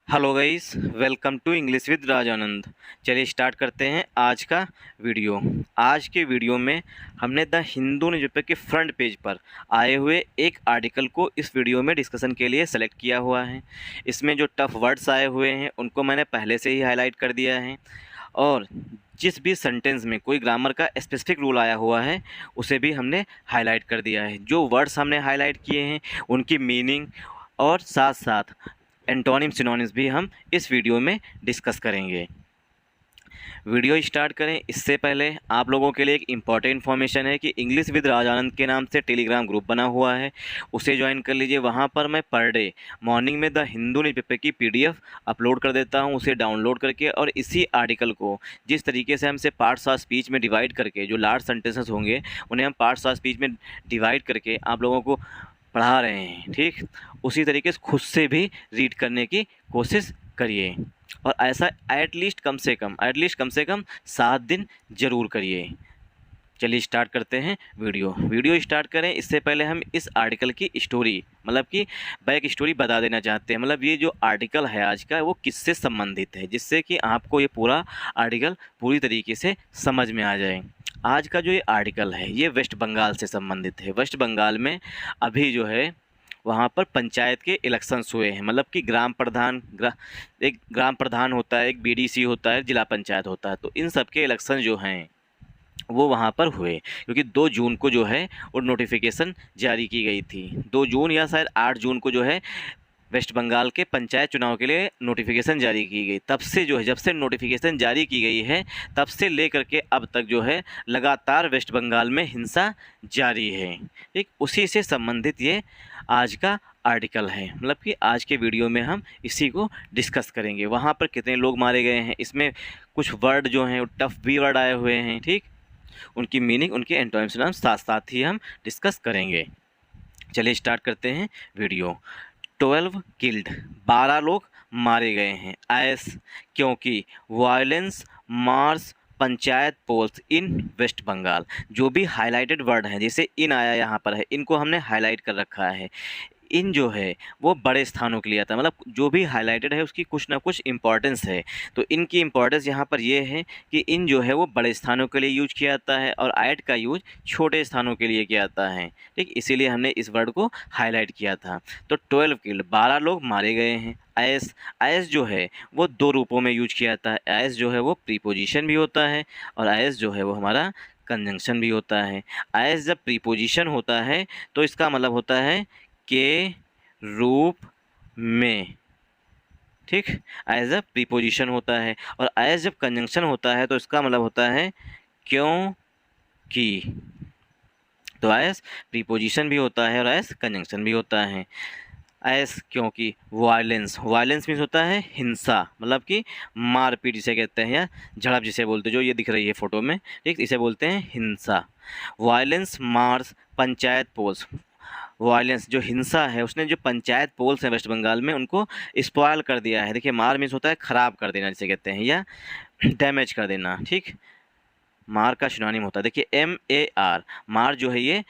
Hello guys, welcome to English with Rajanand. चलिए start करते हैं आज का वीडियो। आज के वीडियो में हमने द हिंदू न्यूज़पेपर के फ्रंट पेज पर आए हुए एक आर्टिकल को इस वीडियो में डिस्कशन के लिए सेलेक्ट किया हुआ है। इसमें जो टफ वर्ड्स आए हुए हैं उनको मैंने पहले से ही हाईलाइट कर दिया है, और जिस भी सेंटेंस में कोई ग्रामर का स्पेसिफिक रूल आया हुआ है उसे भी हमने हाईलाइट कर दिया है। जो वर्ड्स हमने हाईलाइट किए हैं उनकी मीनिंग और साथ साथ एंटोनिम सिनोनिम्स भी हम इस वीडियो में डिस्कस करेंगे। वीडियो स्टार्ट करें इससे पहले आप लोगों के लिए एक इम्पॉर्टेंट इन्फॉर्मेशन है कि इंग्लिश विद राजानंद के नाम से टेलीग्राम ग्रुप बना हुआ है, उसे ज्वाइन कर लीजिए। वहाँ पर मैं पर डे मॉर्निंग में द हिंदू न्यूज़पेपर की पीडीएफ अपलोड कर देता हूँ। उसे डाउनलोड करके और इसी आर्टिकल को जिस तरीके से हमसे पार्ट्स ऑफ स्पीच में डिवाइड करके, जो लार्ज सेंटेंसेस होंगे उन्हें हम पार्ट्स ऑफ स्पीच में डिवाइड करके आप लोगों को पढ़ा रहे हैं, ठीक उसी तरीके से खुद से भी रीड करने की कोशिश करिए, और ऐसा एटलीस्ट कम से कम 7 दिन ज़रूर करिए। चलिए स्टार्ट करते हैं वीडियो स्टार्ट करें इससे पहले हम इस आर्टिकल की स्टोरी, मतलब कि बैक स्टोरी बता देना चाहते हैं। मतलब ये जो आर्टिकल है आज का वो किससे संबंधित है, जिससे कि आपको ये पूरा आर्टिकल पूरी तरीके से समझ में आ जाए। आज का जो ये आर्टिकल है ये वेस्ट बंगाल से संबंधित है। वेस्ट बंगाल में अभी जो है वहाँ पर पंचायत के इलेक्शंस हुए हैं। मतलब कि एक ग्राम प्रधान होता है, एक बीडीसी होता है, जिला पंचायत होता है। तो इन सब के इलेक्शन जो हैं वो वहाँ पर हुए, क्योंकि 2 जून को जो है वो नोटिफिकेशन जारी की गई थी। 2 जून या शायद 8 जून को जो है वेस्ट बंगाल के पंचायत चुनाव के लिए नोटिफिकेशन जारी की गई। तब से जो है, जब से नोटिफिकेशन जारी की गई है तब से लेकर के अब तक जो है लगातार वेस्ट बंगाल में हिंसा जारी है। ठीक उसी से संबंधित ये आज का आर्टिकल है। मतलब कि आज के वीडियो में हम इसी को डिस्कस करेंगे। वहाँ पर कितने लोग मारे गए हैं, इसमें कुछ वर्ड जो हैं वो टफ भी वर्ड आए हुए हैं, ठीक उनकी मीनिंग, उनके एंटोनिम्स साथ साथ ही हम डिस्कस करेंगे। चलिए स्टार्ट करते हैं वीडियो। 12 किल्ड, 12 लोग मारे गए हैं एस क्योंकि वायलेंस मार्स पंचायत पोल्स इन वेस्ट बंगाल। जो भी हाईलाइटेड वर्ड हैं, जैसे इन आया यहाँ पर है, इनको हमने हाईलाइट कर रखा है। इन जो है वो बड़े स्थानों के लिए आता है, मतलब जो भी हाईलाइटेड है उसकी कुछ ना कुछ इम्पोर्टेंस है। तो इनकी इम्पोर्टेंस यहाँ पर ये है कि इन जो है वो बड़े स्थानों के लिए यूज किया जाता है और ऐड का यूज छोटे स्थानों के लिए किया जाता है, ठीक इसीलिए हमने इस वर्ड को हाईलाइट किया था। तो 12 किल्ड, 12 लोग मारे गए हैं। एस जो है वो 2 रूपों में यूज किया जाता है। एस जो है वो प्रीपोजिशन भी होता है और एस जो है वो हमारा कंजंक्शन भी होता है। एस जब प्रीपोजिशन होता है तो इसका मतलब होता है के रूप में, ठीक एज अ प्रीपोजिशन होता है। और एज जब कंजंक्शन होता है तो इसका मतलब होता है क्यों कि। तो एज प्रीपोजिशन भी होता है और एज कंजंक्शन भी होता है। एस क्योंकि वायलेंस मीन्स होता है हिंसा, मतलब कि मारपीट जिसे कहते हैं या झड़प जिसे बोलते हैं, जो ये दिख रही है फोटो में, ठीक इसे बोलते हैं हिंसा। Violence mars panchayat polls, violence जो हिंसा है उसने जो पंचायत पोल्स हैं वेस्ट बंगाल में उनको स्पॉयल कर दिया है। देखिए मार मीन्स होता है ख़राब कर देना जिसे कहते हैं, या डैमेज कर देना, ठीक मार का सिनोनिम होता है। देखिए MAR, मार जो है ये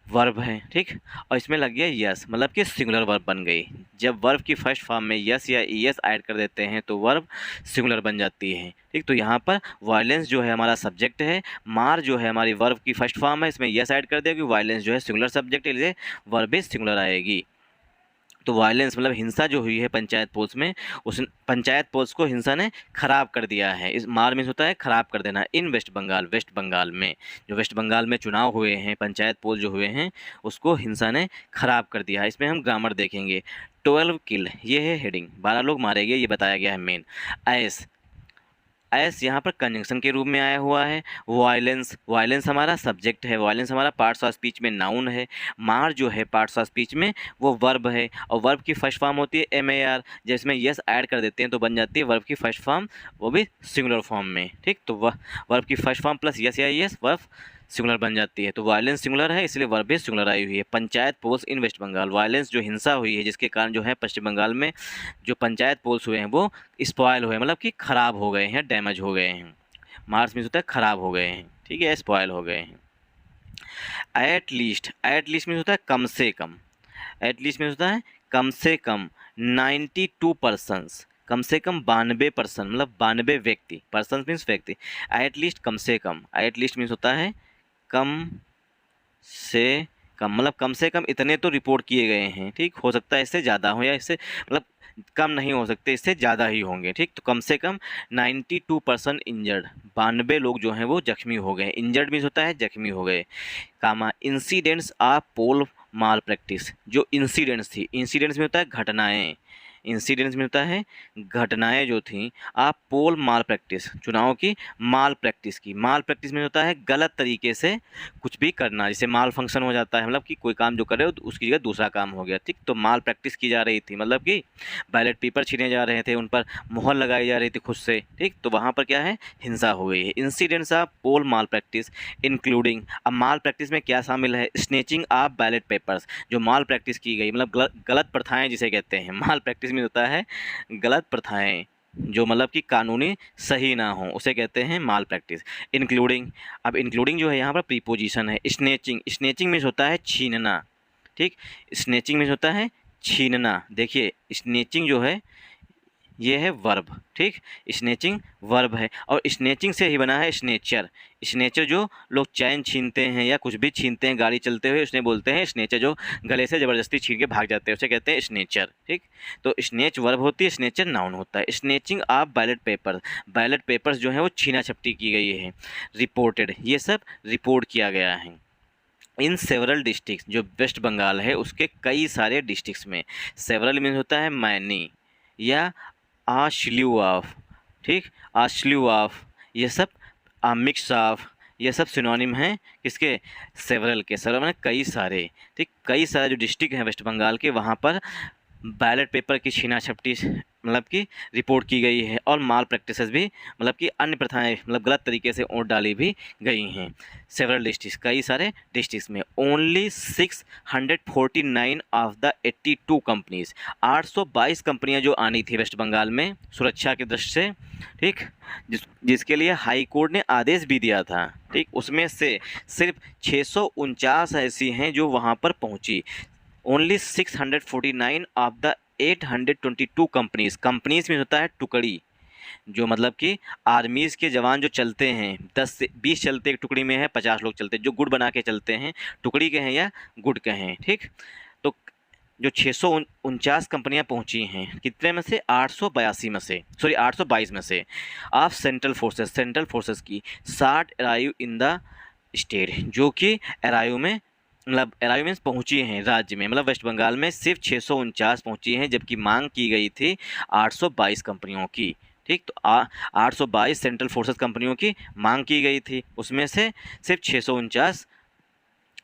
वर्ब है, ठीक और इसमें लग गया यस, मतलब कि सिंगुलर वर्ब बन गई। जब वर्ब की फर्स्ट फॉर्म में यस या ईएस ऐड कर देते हैं तो वर्ब सिंगुलर बन जाती है, ठीक तो यहाँ पर वायलेंस जो है हमारा सब्जेक्ट है, मार जो है हमारी वर्ब की फर्स्ट फॉर्म है, इसमें यस ऐड कर दिया कि वायलेंस जो है सिंगुलर सब्जेक्ट है, इसलिए वर्ब भी सिंगुलर आएगी। तो वायलेंस मतलब हिंसा जो हुई है पंचायत पोल्स में, उस पंचायत पोल्स को हिंसा ने खराब कर दिया है। इस मार मीन्स होता है खराब कर देना। इन वेस्ट बंगाल में जो वेस्ट बंगाल में चुनाव हुए हैं, पंचायत पोल जो हुए हैं उसको हिंसा ने खराब कर दिया है। इसमें हम ग्रामर देखेंगे। 12 किल ये है हेडिंग, 12 लोग मारे गए ये बताया गया है मेन। एस यहाँ पर कंजंक्शन के रूप में आया हुआ है। वायलेंस हमारा सब्जेक्ट है, वायलेंस हमारा पार्ट्स ऑफ स्पीच में नाउन है। मार जो है पार्ट्स ऑफ स्पीच में वो वर्ब है, और वर्ब की फर्स्ट फॉर्म होती है MAR। जिसमें यस ऐड कर देते हैं तो बन जाती है वर्ब की फर्स्ट फॉर्म, वो भी सिंगुलर फॉर्म में, ठीक तो वह वर्ब की फर्स्ट फॉर्म प्लस यस या यस वर्ब सिंगुलर बन जाती है। तो वायलेंस सिंगुलर है इसलिए वर्ब भी सिंगुलर आई हुई है। पंचायत पोल्स इन वेस्ट बंगाल, वायलेंस जो हिंसा हुई है जिसके कारण जो है पश्चिम बंगाल में जो पंचायत पोल्स हुए हैं वो स्पॉयल हुए, मतलब कि ख़राब हो गए हैं, डैमेज हो गए हैं। मार्स मीन्स होता है ख़राब हो गए हैं, ठीक है स्पॉयल हो गए हैं। एट लीस्ट मीन्स होता है कम से कम, एट लीस्ट मीन्स होता है कम से कम 92 पर्सन्स कम से कम 92% मतलब 92 व्यक्ति, पर्सन मीन्स व्यक्ति, एट लीस्ट कम से कम, एट लीस्ट मीन्स होता है कम से कम, मतलब कम से कम इतने तो रिपोर्ट किए गए हैं, ठीक। हो सकता है इससे ज़्यादा हो या इससे मतलब कम नहीं हो सकते, इससे ज़्यादा ही होंगे, ठीक। तो कम से कम 92% इंजर्ड, 92 लोग जो हैं वो जख्मी हो गए। इंजर्ड मीन्स होता है जख्मी हो गए। Comma incidents of poll malpractice, जो इंसिडेंट्स थी, इंसिडेंट्स में होता है घटनाएं, इंसिडेंट्स में होता है घटनाएं जो थी, आप पोल माल प्रैक्टिस, चुनाव की माल प्रैक्टिस की। माल प्रैक्टिस में होता है गलत तरीके से कुछ भी करना, जैसे माल फंक्शन हो जाता है, मतलब कि कोई काम जो करे तो उसकी जगह दूसरा काम हो गया, ठीक। तो माल प्रैक्टिस की जा रही थी, मतलब कि बैलेट पेपर छीने जा रहे थे, उन पर मोहर लगाई जा रही थी खुद से, ठीक। तो वहाँ पर क्या है, हिंसा हो गई है। Incidents of poll malpractice including, अब माल प्रैक्टिस में क्या शामिल है, स्नेचिंग ऑफ बैलेट पेपर्स, जो माल प्रैक्टिस की गई, मतलब गलत प्रथाएं जिसे कहते हैं। माल प्रैक्टिस में होता है गलत प्रथाएं जो मतलब कि कानूनी सही ना हो, उसे कहते हैं माल प्रैक्टिस। इंक्लूडिंग, अब इंक्लूडिंग जो है यहाँ पर प्रीपोजिशन है। स्नेचिंग, स्नेचिंग में होता है छीनना, ठीक। स्नेचिंग में होता है छीनना। देखिए स्नेचिंग जो है ये है वर्ब, ठीक। स्नेचिंग वर्ब है और स्नेचिंग से ही बना है स्नेचर। स्नेचर जो लोग चैन छीनते हैं या कुछ भी छीनते हैं गाड़ी चलते हुए, उसने बोलते हैं स्नेचर, जो गले से ज़बरदस्ती छीन के भाग जाते हैं उसे कहते हैं स्नेचर, ठीक। तो स्नेच वर्ब होती है, स्नेचर नाउन होता है। Snatching of ballot paper, ballot papers जो है वो छीना झपटी की गई है। रिपोर्टेड, ये सब रिपोर्ट किया गया है। इन सेवरल डिस्ट्रिक्ट, जो वेस्ट बंगाल है उसके कई सारे डिस्ट्रिक्ट्स में। सेवरल मीन्स होता है मैनी या आ स्लीव ऑफ, ठीक। आ स्लीव ऑफ, ये सब आ मिक्स ऑफ, ये सब सिनोनिम हैं किसके, सेवरल के। सेवरल माने कई सारे, ठीक। कई सारे जो डिस्ट्रिक्ट हैं वेस्ट बंगाल के, वहाँ पर बैलेट पेपर की छीना झपटी मतलब कि रिपोर्ट की गई है और माल प्रैक्टिसेस भी, मतलब कि अन्य प्रथाएं, मतलब गलत तरीके से वोट डाली भी गई हैं। सेवरल डिस्ट्रिक्ट, कई सारे डिस्ट्रिक्ट्स में। ओनली 649 ऑफ द 82 कंपनीज, 822 कंपनियां जो आनी थी वेस्ट बंगाल में सुरक्षा की दृष्टि से, ठीक, जिसके लिए हाई कोर्ट ने आदेश भी दिया था, ठीक। उसमें से सिर्फ 649 ऐसी हैं जो वहाँ पर पहुँची। Only 649 of the 822 companies, companies में होता है टुकड़ी, जो मतलब कि आर्मीज़ के जवान जो चलते हैं, 10 से 20 चलते एक टुकड़ी में है, 50 लोग चलते हैं, जो गुट बना के चलते हैं, टुकड़ी के हैं या गुट के हैं, ठीक। तो जो 649 कंपनियां पहुंची हैं, कितने में से, 882 में से, सॉरी 822 में से। Of central forces, central forces की 60 अराइव इन द स्टेट, जो कि अराइव में, मतलब अराइव मीन्स पहुँची हैं राज्य में, मतलब वेस्ट बंगाल में सिर्फ 649 पहुँची हैं, जबकि मांग की गई थी 822 कंपनियों की, ठीक। तो 822 सेंट्रल फोर्सेस कंपनियों की मांग की गई थी, उसमें से सिर्फ 649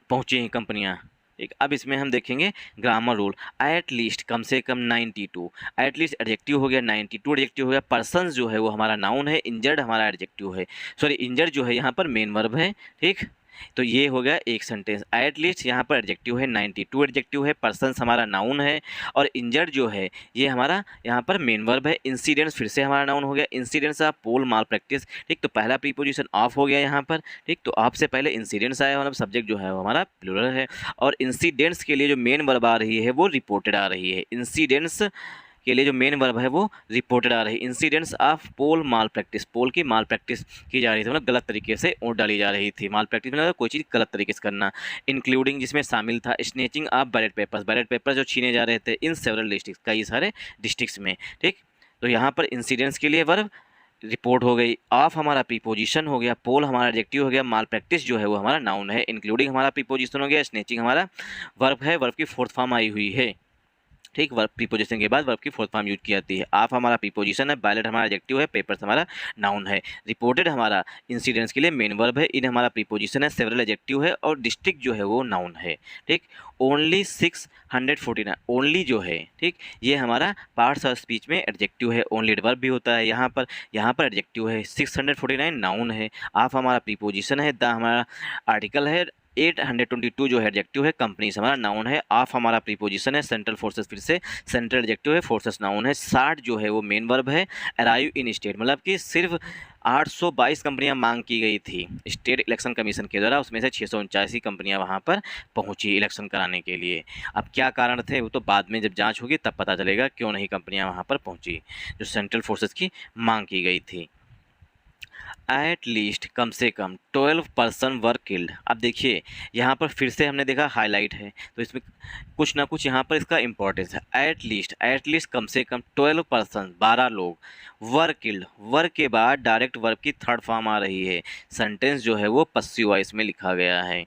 पहुँची हैं कंपनियाँ, ठीक। अब इसमें हम देखेंगे ग्रामर रूल। एट लीस्ट, कम से कम 92, एट लीस्ट एडजेक्टिव हो गया, 92 एडजेक्टिव हो गया। पर्सन्स जो है वो हमारा नाउन है, इंजर्ड हमारा एडजेक्टिव है, सॉरी इंजर्ड जो है यहाँ पर मेन वर्ब है, ठीक। तो ये हो गया एक सेंटेंस। एट लीस्ट यहाँ पर एडजेक्टिव है, 92 एडजेक्टिव है, पर्सन्स हमारा नाउन है और इंजर्ड जो है ये हमारा यहाँ पर मेन वर्ब है। इंसिडेंट्स फिर से हमारा नाउन हो गया, incidents of poll malpractice, ठीक। तो पहला प्रीपोजिशन ऑफ हो गया यहाँ पर, ठीक। तो ऑफ से पहले इंसिडेंट्स आया, मतलब सब्जेक्ट जो है वो हमारा प्लूरल है। और इंसिडेंट्स के लिए जो मेन वर्ब आ रही है वो रिपोर्टेड आ रही है। इंसिडेंट्स के लिए जो मेन वर्ब है वो रिपोर्टेड आ रही है। Incidents of poll malpractice, poll की माल प्रैक्टिस की जा रही थी, मतलब गलत तरीके से वोट डाली जा रही थी। माल प्रैक्टिस मतलब कोई चीज़ गलत तरीके से करना। इंक्लूडिंग, जिसमें शामिल था snatching of ballot papers, ballot paper जो छीने जा रहे थे इन सेवरल डिस्ट्रिक्ट, कई सारे डिस्ट्रिक्ट्स में, ठीक। तो यहाँ पर इंसिडेंट्स के लिए वर्ब रिपोर्ट हो गई, ऑफ हमारा प्रीपोजिशन हो गया, पोल हमारा एडजेक्टिव हो गया, माल प्रैक्टिस जो है वो हमारा नाउन है, इंक्लूडिंग हमारा प्रीपोजिशन हो गया, स्नेचिंग हमारा वर्ब है, वर्ब की फोर्थ फॉर्म आई हुई है, ठीक। वर्ब प्रीपोजिशन के बाद वर्ब की फोर्थ फॉर्म यूज की जाती है। ऑफ हमारा प्रीपोजिशन है, बैलेट हमारा एडजेक्टिव है, पेपर्स हमारा नाउन है। रिपोर्टेड हमारा इंसिडेंट्स के लिए मेन वर्ब है, इन हमारा प्रीपोजिशन है, सेवरल एडजेक्टिव है और डिस्ट्रिक्ट जो है वो नाउन है, ठीक। ओनली 649, ओनली जो है, ठीक, ये हमारा पार्ट्स ऑफ स्पीच में एडजेक्टिव है, ओनली वर्ब भी होता है यहाँ पर एडजेक्टिव है, 649 नाउन है, ऑफ हमारा प्रीपोजिशन है, द हमारा आर्टिकल है, 822 जो है एडजेक्टिव है, कंपनीज हमारा नाउन है, ऑफ हमारा प्रीपोजिशन है, सेंट्रल फोर्सेस फिर से सेंट्रल एडजेक्टिव है, फोर्सेस नाउन है, 60 जो है वो मेन वर्ब है, अराइव इन स्टेट मतलब कि सिर्फ 822 कंपनियां मांग की गई थी स्टेट इलेक्शन कमीशन के द्वारा, उसमें से 679 कंपनियां वहां पर पहुंची इलेक्शन कराने के लिए। अब क्या कारण थे वो तो बाद में जब जांच होगी तब पता चलेगा क्यों नहीं कंपनियां वहां पर पहुंची जो सेंट्रल फोर्सेस की मांग की गई थी। एट लीस्ट कम से कम 12 पर्सन वर किल्ड। अब देखिए यहाँ पर फिर से हमने देखा हाईलाइट है, तो इसमें कुछ ना कुछ यहाँ पर इसका इम्पोर्टेंस है। एट लीस्ट कम से कम 12 पर्सन 12 लोग वर किल्ड। वर के बाद डायरेक्ट वर्ब की थर्ड फॉर्म आ रही है, सेंटेंस जो है वो पस्सिव वॉइस में लिखा गया है।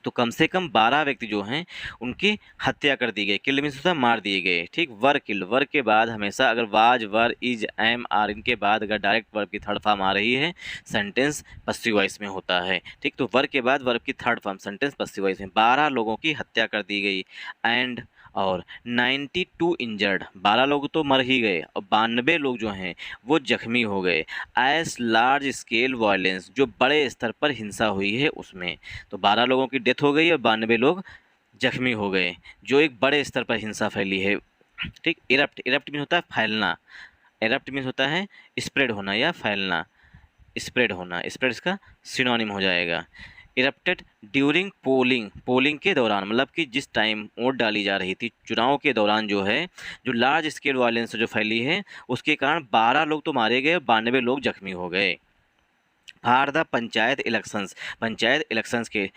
तो कम से कम 12 व्यक्ति जो हैं उनकी हत्या कर दी गई। किल्ड मीन्स होता है मार दिए गए, ठीक। वर किल्ड, वर के बाद हमेशा अगर was, were, is, am, are इनके बाद अगर डायरेक्ट वर्ब की थर्ड फॉर्म आ रही है सेंटेंस पस्सिव वॉइस में होता है, ठीक। तो वर के बाद वर्ब की थर्ड फॉर्म सेंटेंस पस्सिव वॉइस में। 12 लोगों की हत्या कर दी गई एंड और 92 इंजर्ड, 12 लोग तो मर ही गए और 92 लोग जो हैं वो जख्मी हो गए। एज लार्ज स्केल वायलेंस, जो बड़े स्तर पर हिंसा हुई है उसमें। तो 12 लोगों की डेथ हो गई और 92 लोग जख्मी हो गए, जो एक बड़े स्तर पर हिंसा फैली है, ठीक। इरप्ट मीन होता है फैलना, इरप्ट मीन होता है स्प्रेड होना या फैलना, स्प्रेड होना, स्प्रेड इसका सिनोनिम हो जाएगा। इरप्टेड ड्यूरिंग पोलिंग, पोलिंग के दौरान मतलब कि जिस टाइम वोट डाली जा रही थी, चुनाव के दौरान जो है जो लार्ज स्केल वायलेंस जो फैली है उसके कारण 12 लोग तो मारे गए और 92 लोग जख्मी हो गए। फॉर द पंचायत इलेक्शंस के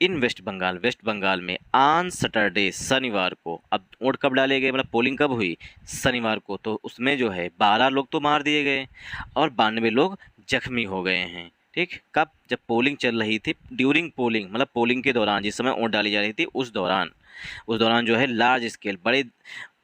इन वेस्ट बंगाल में ऑन सैटरडे, शनिवार को। अब वोट कब डाले गए मतलब पोलिंग कब हुई, शनिवार को, तो उसमें जो है 12 लोग तो मार दिए गए और 92 लोग जख्मी हो गए हैं, ठीक। कब, जब पोलिंग चल रही थी, ड्यूरिंग पोलिंग मतलब पोलिंग के दौरान, जिस समय वोट डाली जा रही थी उस दौरान जो है लार्ज स्केल,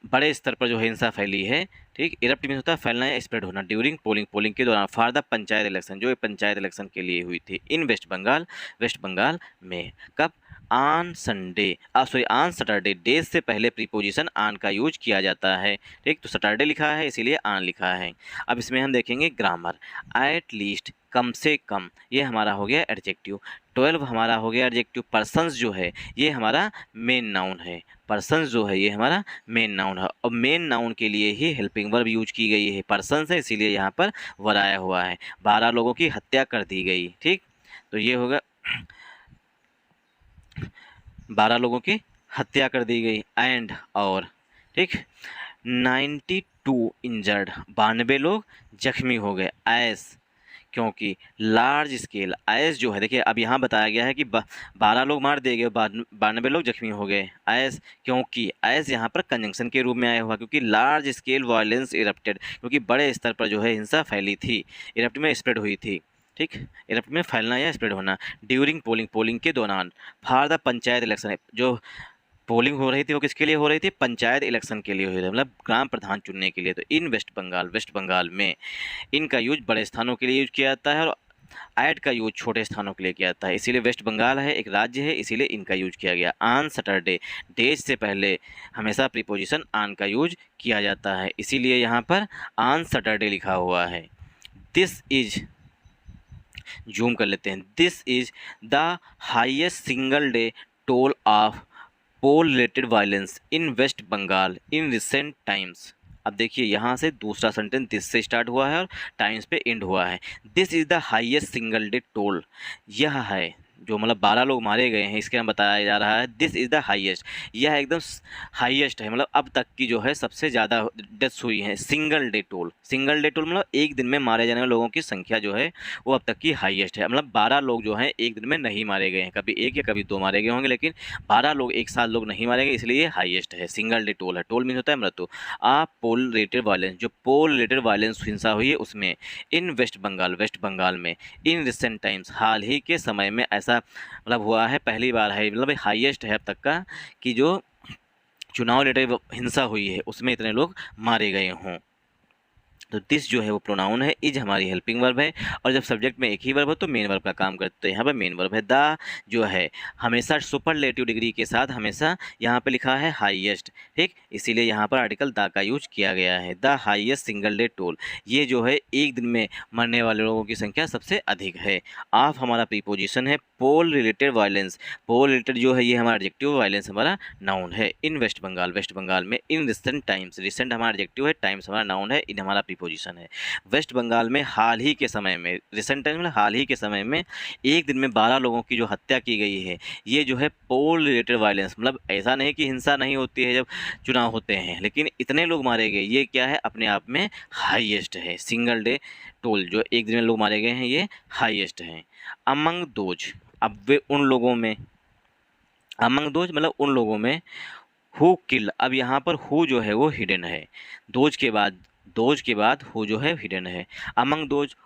बड़े स्तर पर जो हिंसा फैली है, ठीक। इरप्ट मीन्स होता है फैलना या स्प्रेड होना। ड्यूरिंग पोलिंग के दौरान, फॉर द पंचायत इलेक्शन, जो पंचायत इलेक्शन के लिए हुई थी इन वेस्ट बंगाल में। कब, ऑन सैटरडे, डेज से पहले प्रीपोजिशन ऑन का यूज किया जाता है, ठीक। तो सैटरडे लिखा है इसीलिए ऑन लिखा है। अब इसमें हम देखेंगे ग्रामर। एट लीस्ट कम से कम, ये हमारा हो गया एडजेक्टिव। 12 हमारा हो गया एडजेक्टिव। पर्सन्स जो है ये हमारा मेन नाउन है, पर्सन्स जो है ये हमारा मेन नाउन है और मेन नाउन के लिए ही हेल्पिंग वर्ब यूज की गई है। पर्सन्स है इसीलिए यहाँ पर वर आया हुआ है। 12 लोगों की हत्या कर दी गई, ठीक। तो ये होगा 12 लोगों की हत्या कर दी गई एंड और, ठीक। 92 इंजर्ड, 92 लोग जख्मी हो गए। एस, क्योंकि लार्ज स्केल, एस जो है देखिए अब यहाँ बताया गया है कि 12 लोग मार दिए गए, 92 लोग जख्मी हो गए। एस, क्योंकि एस यहाँ पर कंजंक्शन के रूप में आया हुआ, क्योंकि लार्ज स्केल वायलेंस इरप्टेड, क्योंकि बड़े स्तर पर जो है हिंसा फैली थी, इरप्ट में स्प्रेड हुई थी, ठीक। इरप्ट में फैलना या स्प्रेड होना। ड्यूरिंग पोलिंग के दौरान। फॉर द पंचायत इलेक्शन, जो पोलिंग हो रही थी वो किसके लिए हो रही थी, पंचायत इलेक्शन के लिए हो रही थी, मतलब ग्राम प्रधान चुनने के लिए। तो इन वेस्ट बंगाल में इनका यूज बड़े स्थानों के लिए यूज किया जाता है और ऐड का यूज छोटे स्थानों के लिए किया जाता है, इसीलिए वेस्ट बंगाल है एक राज्य है, इसीलिए इनका यूज किया गया। ऑन सैटरडे, डेज से पहले हमेशा प्रीपोजिशन ऑन का यूज किया जाता है, इसीलिए यहाँ पर ऑन सैटरडे लिखा हुआ है। दिस इज, जूम कर लेते हैं, this is the highest single day toll of poll related violence in West Bengal in recent times. अब देखिए यहाँ से दूसरा सेंटेंस दिस से स्टार्ट हुआ है और टाइम्स पे एंड हुआ है। This is the highest single day toll, यह है जो मतलब 12 लोग मारे गए हैं, इसके यहाँ बताया जा रहा है दिस इज़ द हाईएस्ट, यह एकदम हाईएस्ट है, मतलब अब तक की जो है सबसे ज़्यादा डेथ्स हुई हैं। सिंगल डे टोल मतलब एक दिन में मारे जाने वाले लोगों की संख्या जो है वो अब तक की हाईएस्ट है, मतलब 12 लोग जो हैं एक दिन में नहीं मारे गए हैं, कभी एक या कभी 2 मारे गए होंगे, लेकिन 12 लोग एक साथ लोग नहीं मारे गए, इसलिए ये हाईएस्ट है। सिंगल डे टोल है, टोल मीन होता है मृत्यु। पोल रिलेटेड वायलेंस, जो पोल रिलेटेड वायलेंस हिंसा हुई है उसमें, इन वेस्ट बंगाल में, इन रिसेंट टाइम्स, हाल ही के समय में ऐसा मतलब हुआ है, पहली बार है, मतलब हाईएस्ट है अब तक का कि जो चुनाव रिलेटेड हिंसा हुई है उसमें इतने लोग मारे गए हों। तो दिस जो है वो प्रोनाउन है, इज हमारी हेल्पिंग वर्ब है और जब सब्जेक्ट में एक ही वर्ब हो तो मेन वर्ब का काम करते हैं। यहाँ पर मेन वर्ब है। द जो है हमेशा सुपरलेटिव डिग्री के साथ हमेशा यहाँ पे लिखा है हाईएस्ट, ठीक, इसीलिए यहाँ पर आर्टिकल द का यूज किया गया है। The highest single day toll, ये जो है एक दिन में मरने वाले लोगों की संख्या सबसे अधिक है। ऑफ हमारा प्रीपोजिशन है। पोल रिलेटेड वायलेंस, पोल रिलेटेड जो है ये हमारा एडजेक्टिव, वायलेंस हमारा नाउन है। इन वेस्ट बंगाल में, इन रिसेंट टाइम्स, रिसेंट हमारा एडजेक्टिव है, टाइम्स हमारा नाउन है, इन हमारा प्रीपोजिशन है। वेस्ट बंगाल में हाल ही के समय में, रिसेंट टाइम में, हाल ही के समय में एक दिन में 12 लोगों की जो हत्या की गई है, ये जो है पोल रिलेटेड वायलेंस, मतलब ऐसा नहीं कि हिंसा नहीं होती है जब चुनाव होते हैं, लेकिन इतने लोग मारे गए, ये क्या है, अपने आप में हाईएस्ट है। सिंगल डे टोल जो एक दिन में लोग मारे गए हैं, ये हाईएस्ट है। अमंग दोज, अब वे उन लोगों में, अमंग दोज मतलब उन लोगों में, हु किल, अब यहाँ पर हु जो है वो हिडन है, दोज के बाद, दोज के बाद हु जो है हिडन है। Among those,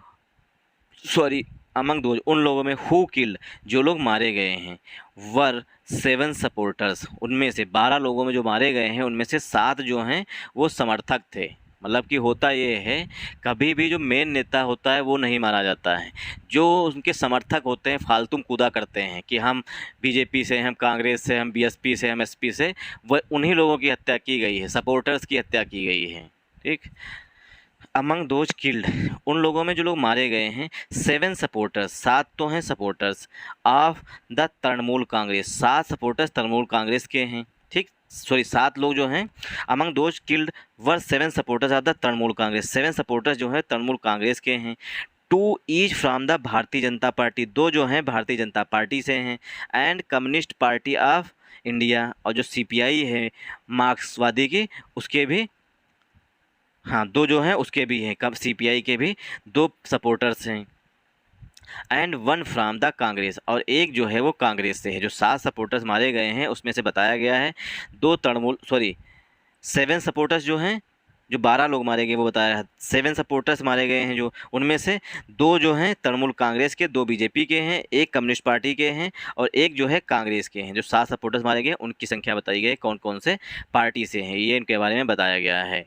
sorry, among those उन लोगों में, हु किल जो लोग मारे गए हैं, वर 7 सपोर्टर्स, उनमें से 12 लोगों में जो मारे गए हैं उनमें से 7 जो हैं वो समर्थक थे। मतलब कि होता ये है, कभी भी जो मेन नेता होता है वो नहीं मारा जाता है, जो उनके समर्थक होते हैं फालतू कूदा करते हैं कि हम बीजेपी से, हम कांग्रेस से, हम बीएसपी से, हम एसपी से, वह उन्हीं लोगों की हत्या की गई है, सपोर्टर्स की हत्या की गई है। ठीक, अमंग दोज किल्ड, उन लोगों में जो लोग मारे गए हैं, 7 सपोर्टर्स, 7 तो हैं supporters of the Trinamool Congress, 7 supporters Trinamool Congress के हैं। ठीक, सॉरी, 7 लोग जो हैं, among those killed were 7 supporters of the Trinamool Congress, 7 supporters जो है तृणमूल कांग्रेस के हैं। 2 each from the Bharatiya Janata party, 2 जो हैं भारतीय जनता पार्टी से हैं, and communist party of India, और जो सीपीआई है मार्क्सवादी की, उसके भी, हाँ, 2 जो हैं उसके भी हैं, कब सीपीआई के भी 2 सपोर्टर्स हैं। एंड 1 फ्रॉम द कांग्रेस, और एक जो है वो कांग्रेस से है। जो 7 सपोर्टर्स मारे गए हैं उसमें से बताया गया है 2 तृणमूल, सॉरी 7 सपोर्टर्स जो हैं, जो 12 लोग मारे गए वो बताया है, 7 सपोर्टर्स मारे गए हैं, जो उनमें से 2 जो हैं तृणमूल कांग्रेस के, 2 बीजेपी के हैं, 1 कम्युनिस्ट पार्टी के हैं, और 1 जो है कांग्रेस के हैं। जो 7 सपोर्टर्स मारे गए उनकी संख्या बताई गई, कौन कौन से पार्टी से हैं, ये इनके बारे में बताया गया है।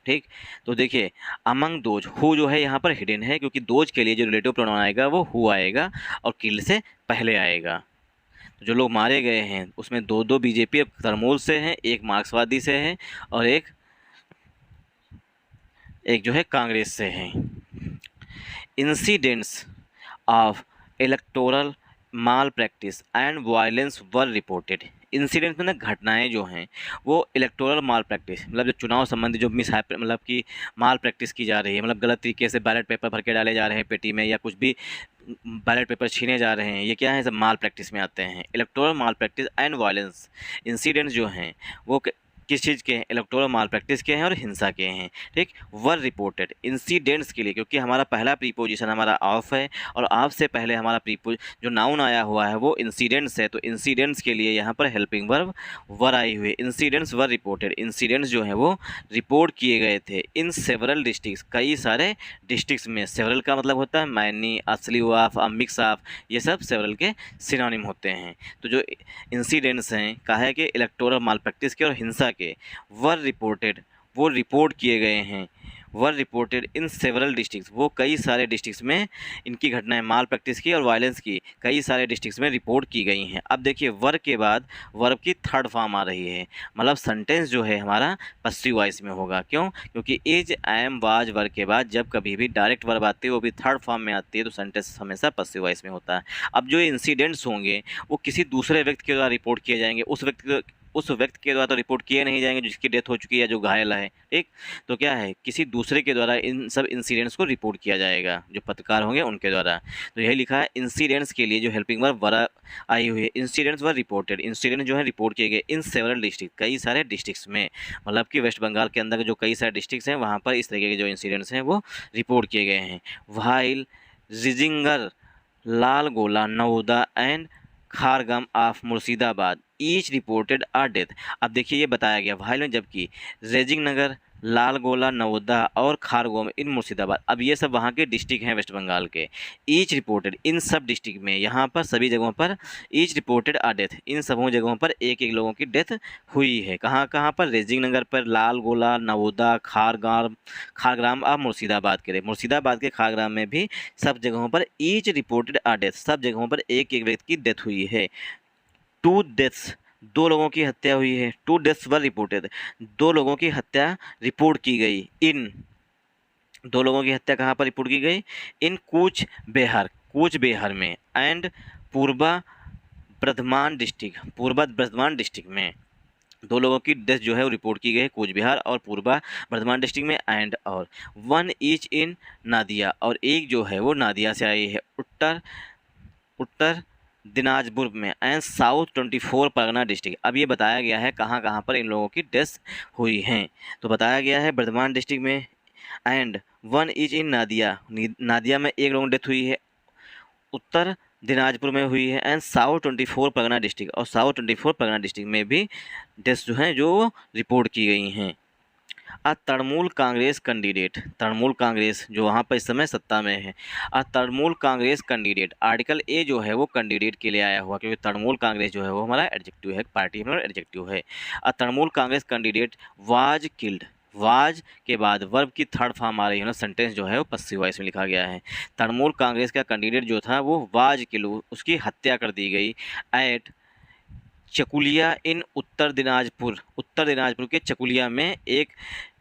ठीक, तो देखिए अमंग दोज, हु जो है यहाँ पर हिडन है, क्योंकि दोज के लिए जो रिलेटिव प्रोनाउन आएगा वो हु आएगा और किल से पहले आएगा। तो जो लोग मारे गए हैं उसमें 2 बीजेपी तृणमूल से हैं, 1 मार्क्सवादी से है, और एक जो है कांग्रेस से है। Incidents of electoral mall practice and violence were reported, incident में घटनाएं जो हैं वो इलेक्टोरल माल प्रैक्टिस, मतलब जो चुनाव संबंधी जो मतलब कि माल प्रैक्टिस की जा रही है, मतलब गलत तरीके से बैलेट पेपर भर के डाले जा रहे हैं पेटी में, या कुछ भी बैलेट पेपर छीने जा रहे हैं, ये क्या है, सब माल प्रैक्टिस में आते हैं। Electoral mall practice and violence, incidents जो हैं वो किस चीज़ के हैं, इलेक्टोरल माल प्रैक्टिस के हैं और हिंसा के हैं। ठीक, वर रिपोर्टेड, इंसिडेंट्स के लिए, क्योंकि हमारा पहला प्रीपोजिशन हमारा ऑफ है, और ऑफ से पहले हमारा जो नाउन आया हुआ है वो इंसिडेंट्स है, तो इंसिडेंट्स के लिए यहाँ पर हेल्पिंग वर्ब वर आई हुई है। इंसिडेंट्स वर रिपोर्टेड, इंसिडेंट्स जो हैं वो रिपोर्ट किए गए थे इन सेवरल डिस्ट्रिक्ट्स, कई सारे डिस्ट्रिक्ट्स में। सेवरल का मतलब होता है मैनी, असली ऑफ, मिक्स ऑफ, ये सब सेवरल के सिनोनिम होते हैं। तो जो इंसिडेंट्स हैं, कहा है कि इलेक्टोरल माल प्रैक्टिस के और हिंसा के, वर रिपोर्टेड, वो रिपोर्ट किए गए हैं, वर रिपोर्टेड इन सेवरल डिस्ट्रिक्ट्स, वो कई सारे डिस्ट्रिक्ट्स में इनकी घटनाएं माल प्रैक्टिस की और वायलेंस की कई सारे डिस्ट्रिक्ट्स में रिपोर्ट की गई हैं। अब देखिए वर्ब के बाद वर्ब की थर्ड फॉर्म आ रही है, मतलब सेंटेंस जो है हमारा पसिव वॉइस में होगा। क्यों? क्योंकि इज, एम, वाज वर्ब के बाद जब कभी भी डायरेक्ट वर्ब आती है वो भी थर्ड फॉर्म में आती है, तो सेंटेंस हमेशा पसिव वॉइस में होता है। अब जो इंसिडेंट्स होंगे वो किसी दूसरे व्यक्ति के द्वारा रिपोर्ट किए जाएंगे, उस व्यक्ति के द्वारा तो रिपोर्ट किए नहीं जाएंगे जिसकी डेथ हो चुकी है, जो घायल है। ठीक, तो क्या है, किसी दूसरे के द्वारा इन सब इंसिडेंट्स को रिपोर्ट किया जाएगा, जो पत्रकार होंगे उनके द्वारा। तो यही लिखा है इंसिडेंट्स के लिए जो हेल्पिंग वर्ब वर आई हुई है, इंसिडेंट्स वर रिपोर्टेड, इंसिडेंट जो है रिपोर्ट किए गए इन सेवरल डिस्ट्रिक्ट, कई सारे डिस्ट्रिक्ट्स में, मतलब कि वेस्ट बंगाल के अंदर जो कई सारे डिस्ट्रिक्ट्स हैं वहाँ पर इस तरीके के जो इंसिडेंट्स हैं वो रिपोर्ट किए गए हैं। While Rejinagar, Lalgola, Nowda and Khargram of Murshidabad each reported a death. अब देखिए ये बताया गया व्हाइल में, जबकि रेजिंग नगर, लाल गोला, नवोदा और खारगोम इन मुर्शिदाबाद, अब ये सब वहाँ के डिस्ट्रिक्ट हैं वेस्ट बंगाल के। ईच रिपोर्टेड, इन सब डिस्ट्रिक्ट में, यहाँ पर सभी जगहों पर ईच रिपोर्टेड आ डेथ, इन सबों जगहों पर एक एक लोगों की डेथ हुई है। कहाँ कहाँ पर? रेजिंग नगर पर, लाल गोला, नवोदा, खारग्राम और मुर्शिदाबाद के, मुर्शिदाबाद के खारग्राम में भी सब जगहों पर ईच रिपोर्टेड आ डेथ, सब जगहों पर एक एक व्यक्ति की डेथ हुई है। 2 डेथ्स, 2 लोगों की हत्या हुई है। 2 डेथ्स वर रिपोर्टेड, 2 लोगों की हत्या रिपोर्ट की गई। इन 2 लोगों की हत्या कहाँ पर रिपोर्ट की गई? इन कूच बेहर में, and Purva Bardhaman district, Purva Bardhaman district में। 2 लोगों की डेथ जो है वो रिपोर्ट की गई है कूच बिहार और पूर्वा बर्धमान डिस्ट्रिक्ट में एंड और 1 ईच इन नादिया और एक जो है वो नादिया से आई है उत्तर उत्तर दिनाजपुर में एंड साउथ 24 परगना डिस्ट्रिक्ट। अब ये बताया गया है कहाँ कहाँ पर इन लोगों की डेथ हुई हैं। तो बताया गया है बर्धमान डिस्ट्रिक्ट में and 1 each in Nadia, Nadia में एक लोगों की डेथ हुई है, उत्तर दिनाजपुर में हुई है एंड साउथ 24 परगना डिस्ट्रिक्ट और साउथ 24 परगना डिस्ट्रिक्ट में भी डेथ जो हैं जो रिपोर्ट की गई हैं। तृणमूल कांग्रेस कैंडिडेट, तृणमूल कांग्रेस जो वहाँ पर इस समय सत्ता में है, Trinamool Congress candidate article a जो है वो कैंडिडेट के लिए आया हुआ, क्योंकि तृणमूल कांग्रेस जो है वो हमारा एडजेक्टिव है, पार्टी हमारा एडजेक्टिव है। Trinamool Congress candidate was killed, was के बाद वर्ब की थर्ड फॉर्म आ रही है ना, सेंटेंस जो है वो पसिव वॉइस में लिखा गया है। तृणमूल कांग्रेस का कैंडिडेट जो था वो वाज किल्ड, उसकी हत्या कर दी गई एट चकुलिया इन उत्तर दिनाजपुर, उत्तर दिनाजपुर के चकुलिया में एक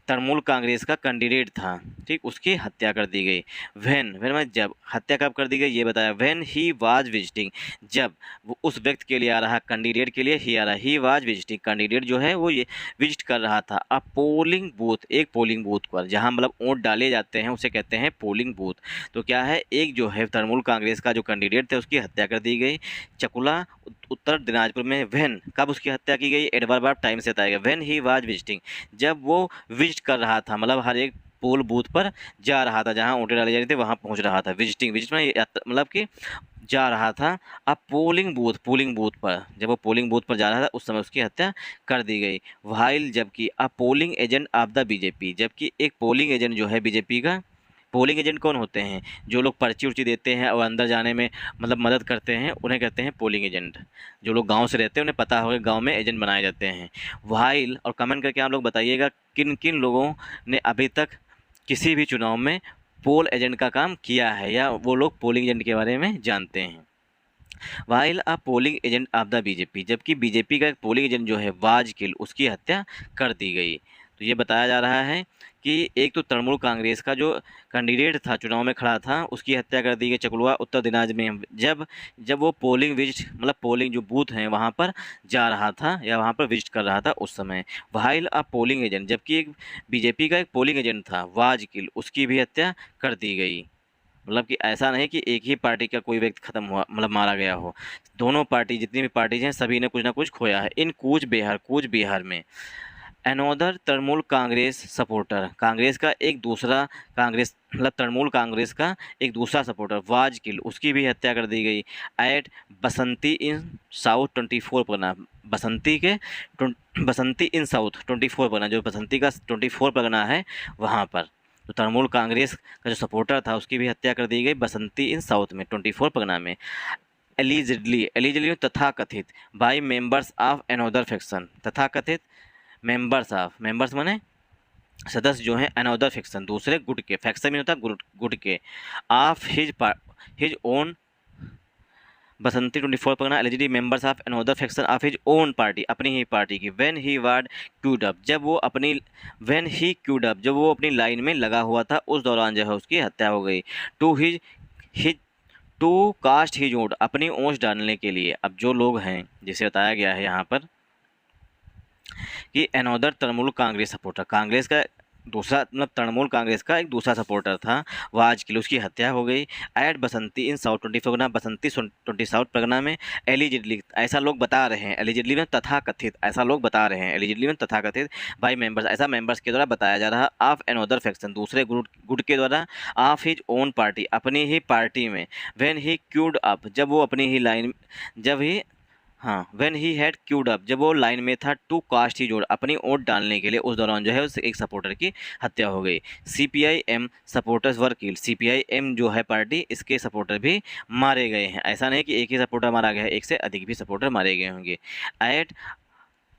तृणमूल कांग्रेस का कैंडिडेट था, ठीक, उसकी हत्या कर दी गई। व्हेन में जब, हत्या कब कर दी गई ये बताया। व्हेन ही वाज विजिटिंग, जब वो उस व्यक्ति के लिए आ रहा, कैंडिडेट के लिए ही आ रहा, ही वाज विजिटिंग, कैंडिडेट जो है वो ये विजिट कर रहा था अ पोलिंग बूथ, एक पोलिंग बूथ पर जहां मतलब वोट डाले जाते हैं उसे कहते हैं पोलिंग बूथ। तो क्या है, एक जो है तृणमूल कांग्रेस का जो कैंडिडेट थे उसकी हत्या कर दी गई चकुला उत्तर दिनाजपुर में। व्हेन, कब उसकी हत्या की गई, एडवर्ब ऑफ टाइम से बताएगा। व्हेन ही वाज विजिटिंग, जब वो विजिट कर रहा था, मतलब हर एक पोल बूथ पर जा रहा था, जहां वोटें डाले जा रहे थे वहां पहुंच रहा था। विजिटिंग, विजिट में मतलब कि जा रहा था। अब पोलिंग बूथ, पोलिंग बूथ पर, जब वो पोलिंग बूथ पर जा रहा था उस समय उसकी हत्या कर दी गई। व्हाइल, जबकि a polling agent of the BJP, जबकि एक पोलिंग एजेंट जो है बीजेपी का, पोलिंग एजेंट कौन होते हैं, जो लोग पर्ची उर्ची देते हैं और अंदर जाने में मतलब मदद करते हैं, उन्हें कहते हैं पोलिंग एजेंट। जो लोग गांव से रहते हैं उन्हें पता होगा गांव में एजेंट बनाए जाते हैं। व्हाइल, और कमेंट करके आप लोग बताइएगा किन किन लोगों ने अभी तक किसी भी चुनाव में पोल एजेंट का काम किया है या वो लोग पोलिंग एजेंट के बारे में जानते हैं। While a polling agent of the BJP, जबकि बीजेपी का एक पोलिंग एजेंट जो है वाज किल, उसकी हत्या कर दी गई। तो ये बताया जा रहा है कि एक तो तृणमूल कांग्रेस का जो कैंडिडेट था, चुनाव में खड़ा था, उसकी हत्या कर दी गई चकलुआ उत्तर दिनाज में, जब जब वो पोलिंग विजिट मतलब पोलिंग जो बूथ हैं वहाँ पर जा रहा था या वहाँ पर विजिट कर रहा था उस समय। वाइल अ पोलिंग एजेंट, जबकि एक बीजेपी का एक पोलिंग एजेंट था वाज किल, उसकी भी हत्या कर दी गई। मतलब कि ऐसा नहीं कि एक ही पार्टी का कोई व्यक्ति खत्म हुआ मतलब मारा गया हो, दोनों पार्टी जितनी भी पार्टीज हैं सभी ने कुछ ना कुछ खोया है। इन कूच बिहार, कूच बिहार में अनोदर तृणमूल कांग्रेस सपोर्टर, कांग्रेस का एक दूसरा, कांग्रेस मतलब तृणमूल कांग्रेस का एक दूसरा सपोर्टर वाज किल, उसकी भी हत्या कर दी गई एट बसंती इन साउथ 24 परगना, बसंती के बसंती इन साउथ 24 परगना, जो बसंती का 24 परगना है वहाँ पर। तो तृणमूल कांग्रेस का जो सपोर्टर था उसकी भी हत्या कर दी गई बसंती इन साउथ में 24 परगना में। एलिजिडली, एलिजिडली तथा कथित by members of another faction, तथा कथित मेंबर्स ऑफ, मेंबर्स माने सदस्य जो हैं, अनोदर फैक्शन दूसरे गुट के, फैक्शन में होता गुट के, of his own Basanti 24 Pargana allegedly members of another faction of his own party, अपनी ही पार्टी की। व्हेन ही वार्ड क्यूड अप, जब वो अपनी, व्हेन ही क्यूड अप, जब वो अपनी लाइन में लगा हुआ था उस दौरान जो है उसकी हत्या हो गई। To his his to cast his vote, अपनी ओंस डालने के लिए। अब जो लोग हैं जिसे बताया गया है यहाँ पर कि अनोदर तृणमूल कांग्रेस सपोर्टर, कांग्रेस का दूसरा मतलब तृणमूल कांग्रेस का एक दूसरा सपोर्टर था वाज किल, उसकी हत्या हो गई एट बसंती इन साउथ 24 परगना, बसंती 20 साउथ परगना में। एलिजिडली, ऐसा लोग बता रहे हैं, एलिजिडली में तथा कथित, ऐसा लोग बता रहे हैं, एलिजिडली में तथा कथित बाई मेंबर्स, ऐसा मेंबर्स के द्वारा बताया जा रहा ऑफ अनोदर फैक्शन दूसरे गुट के द्वारा, ऑफ हिज ओन पार्टी, अपनी ही पार्टी में। व्हेन ही क्यूड अप, जब वो अपनी ही लाइन, जब ही हाँ, when he had cued up, जब वो लाइन में था टू कास्ट ही जोड़, अपनी वोट डालने के लिए, उस दौरान जो है उस एक सपोर्टर की हत्या हो गई। CPIM supporters were killed, CPIM जो है पार्टी, इसके सपोर्टर भी मारे गए हैं। ऐसा नहीं कि एक ही सपोर्टर मारा गया है, एक से अधिक भी सपोर्टर मारे गए होंगे। At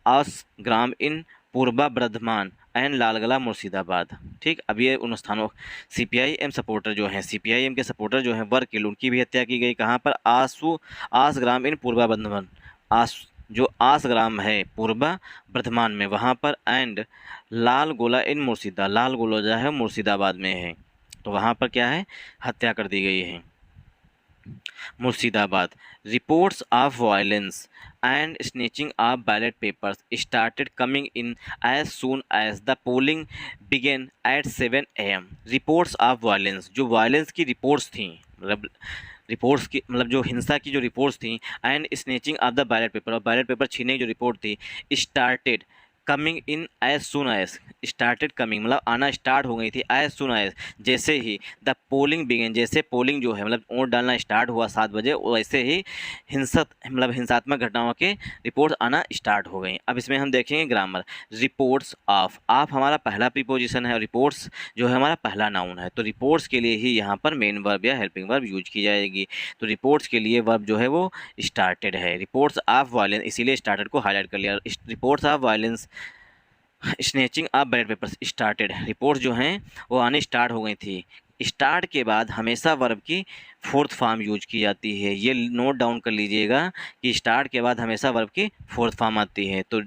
Ausgram in Purba Bardhaman and Lalgola Murshidabad, ठीक। अब ये उन स्थानों CPIM सपोर्टर जो हैं, CPIM के सपोर्टर जो हैं वर किल, उनकी भी हत्या की गई। कहाँ पर, आस ग्राम इन पूर्वा बर्धमान, आस जो आस ग्राम है पूर्वा बर्धमान में वहाँ पर, एंड लाल गोला इन मुर्शिदा, लाल गोला जो है मुर्शिदाबाद में है, तो वहाँ पर क्या है, हत्या कर दी गई है। Murshidabad. Reports of violence and snatching of ballot papers started coming in as soon as the polling began at 7 a.m. Reports of violence, जो violence की reports थी, मतलब रिपोर्ट्स की मतलब जो हिंसा की जो रिपोर्ट्स थी, and snatching of the ballot paper, और बैलेट पेपर छीनने की जो रिपोर्ट थी, started coming in as soon as, started coming मतलब आना स्टार्ट हो गई थी, एज सुन एज जैसे ही द पोलिंग बिगेन, जैसे पोलिंग जो है मतलब वोट डालना स्टार्ट हुआ 7 बजे, वैसे ही हिंसात्मक घटनाओं के रिपोर्ट्स आना स्टार्ट हो गई। अब इसमें हम देखेंगे ग्रामर। रिपोर्ट्स ऑफ, आप हमारा पहला प्रीपोजिशन है और रिपोर्ट्स जो है हमारा पहला नाउन है, तो रिपोर्ट्स के लिए ही यहाँ पर मेन वर्ब या हेल्पिंग वर्ब यूज की जाएगी। तो रिपोर्ट्स के लिए वर्ब जो है वो स्टार्टेड है। रिपोर्ट्स ऑफ वायलेंस, इसीलिए स्टार्टेड को हाईलाइट कर लिया। Reports of violence snatching of ballot papers started, reports जो हैं वो आने स्टार्ट हो गई थी। स्टार्ट के बाद हमेशा वर्ब की फोर्थ फॉर्म यूज की जाती है, ये नोट डाउन कर लीजिएगा कि स्टार्ट के बाद हमेशा वर्ब की फोर्थ फॉर्म आती है। तो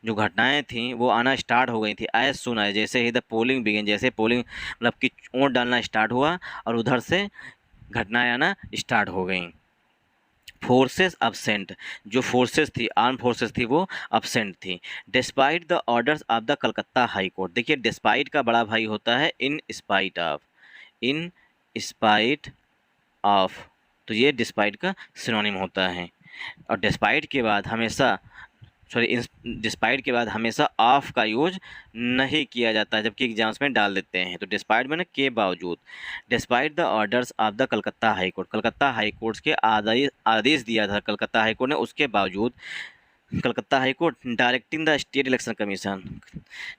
जो घटनाएं थीं वो आना स्टार्ट हो गई थी एज सुन एज, जैसे ही द पोलिंग बिगिन, जैसे पोलिंग मतलब कि वोट डालना स्टार्ट हुआ और उधर से घटनाएं आना स्टार्ट हो गई। फोर्सेस अब्सेंट, जो फोर्सेस थी आर्म फोर्सेस थी वो अब्सेंट थी। Despite the orders of the Calcutta high court, देखिए डिस्पाइट का बड़ा भाई होता है in spite of, in spite of, तो ये डिस्पाइट का सिनोनिम होता है। और डिस्पाइट के बाद हमेशा डिस्पाइट के बाद हमेशा ऑफ का यूज नहीं किया जाता है, जबकि एग्जाम्स में डाल देते हैं। तो डिस्पाइट मैंने के बावजूद। Despite the orders of the Calcutta high court, Calcutta high court के आदेश दिया था कलकत्ता हाई कोर्ट ने, उसके बावजूद Calcutta high court directing the state election commission,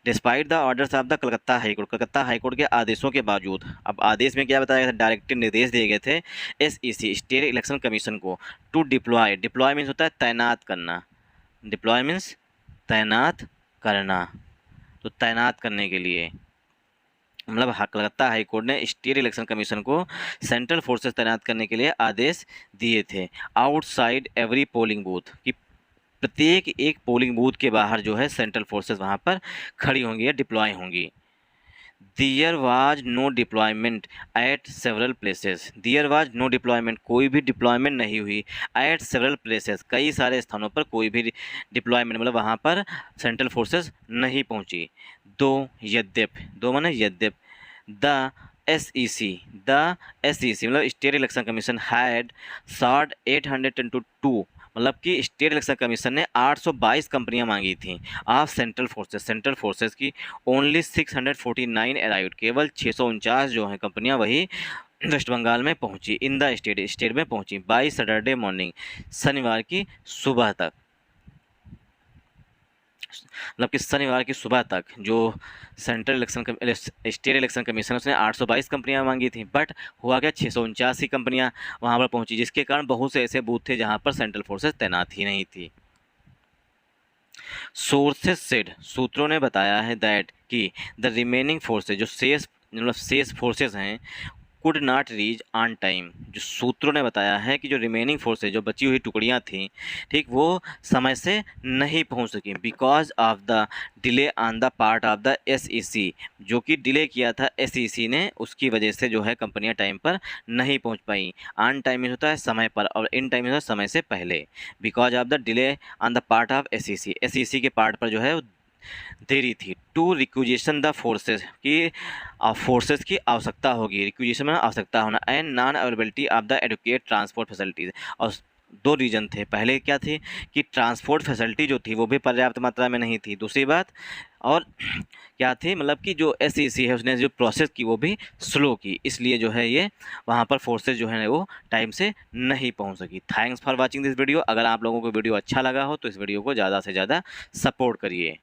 despite the orders of the Calcutta high court, Calcutta high court के आदेशों के बावजूद। अब आदेश में क्या बताया गया था, डायरेक्टिव निर्देश दिए गए थे SEC स्टेट इलेक्शन कमीशन को, टू डिप्लॉय, डिप्लॉय मीन्स होता है तैनात करना, डिप्लॉय मीन्स तैनात करना, तो तैनात करने के लिए मतलब कलकत्ता हाई कोर्ट ने स्टेट इलेक्शन कमीशन को सेंट्रल फोर्सेस तैनात करने के लिए आदेश दिए थे। आउटसाइड एवरी पोलिंग बूथ, कि प्रत्येक एक पोलिंग बूथ के बाहर जो है सेंट्रल फोर्सेस वहाँ पर खड़ी होंगी या डिप्लॉय होंगी। There was no deployment at several places, there was no deployment, कोई भी डिप्लॉयमेंट नहीं हुई एट सेवरल प्लेसेस, कई सारे स्थानों पर कोई भी डिप्लॉयमेंट मतलब वहाँ पर सेंट्रल फोर्सेस नहीं पहुँची। दो यद्यप, दो माने यद्यप, द SEC, द SEC मतलब स्टेट इलेक्शन कमीशन हैड साठ 822 मतलब कि स्टेट इलेक्शन कमीशन ने 822 कंपनियां मांगी थी ऑफ सेंट्रल फोर्सेस की, ओनली 649 अराइव्ड, केवल 649 जो हैं कंपनियां वही वेस्ट बंगाल में पहुंची, इन द स्टेट में पहुंची बाई सैटरडे मॉर्निंग, शनिवार की सुबह तक, मतलब कि शनिवार की सुबह तक जो central election state election commission उसने 822 कंपनियां मांगी थी, बट हुआ क्या 649 ही कंपनियां वहां पर पहुंची, जिसके कारण बहुत से ऐसे बूथ थे जहां पर सेंट्रल फोर्सेस तैनात ही नहीं थी। सोर्सेस सेड, सूत्रों ने बताया है दैट कि द रिमेनिंग फोर्सेज, जो शेष फोर्सेस हैं, could not reach on time, जो सूत्रों ने बताया है कि जो रिमेनिंग फोर्सेज, जो बची हुई टुकड़ियां थीं, ठीक, वो समय से नहीं पहुंच सकी, because of the delay on the part of the SEC, जो कि डिले किया था SEC ने, उसकी वजह से जो है कंपनियां टाइम पर नहीं पहुंच पाई। ऑन टाइम में होता है समय पर, और इन टाइम में होता है समय से पहले। Because of the delay on the part of SEC के पार्ट पर जो है देरी थी। टू रिक्विजिशन द फोर्सेस, की फोर्सेस की आवश्यकता होगी, रिक्विजिशन में आवश्यकता होना, and non availability of the educate transport facilities, और दो रीज़न थे। पहले क्या थी कि ट्रांसपोर्ट फैसिलिटी जो थी वो भी पर्याप्त मात्रा में नहीं थी, दूसरी बात और क्या थी मतलब कि जो SEC है उसने जो प्रोसेस की वो भी स्लो की, इसलिए जो है ये वहाँ पर फोर्सेस जो है वो टाइम से नहीं पहुँच सकी। Thanks for watching this video. अगर आप लोगों को वीडियो अच्छा लगा हो तो इस वीडियो को ज़्यादा से ज़्यादा सपोर्ट करिए।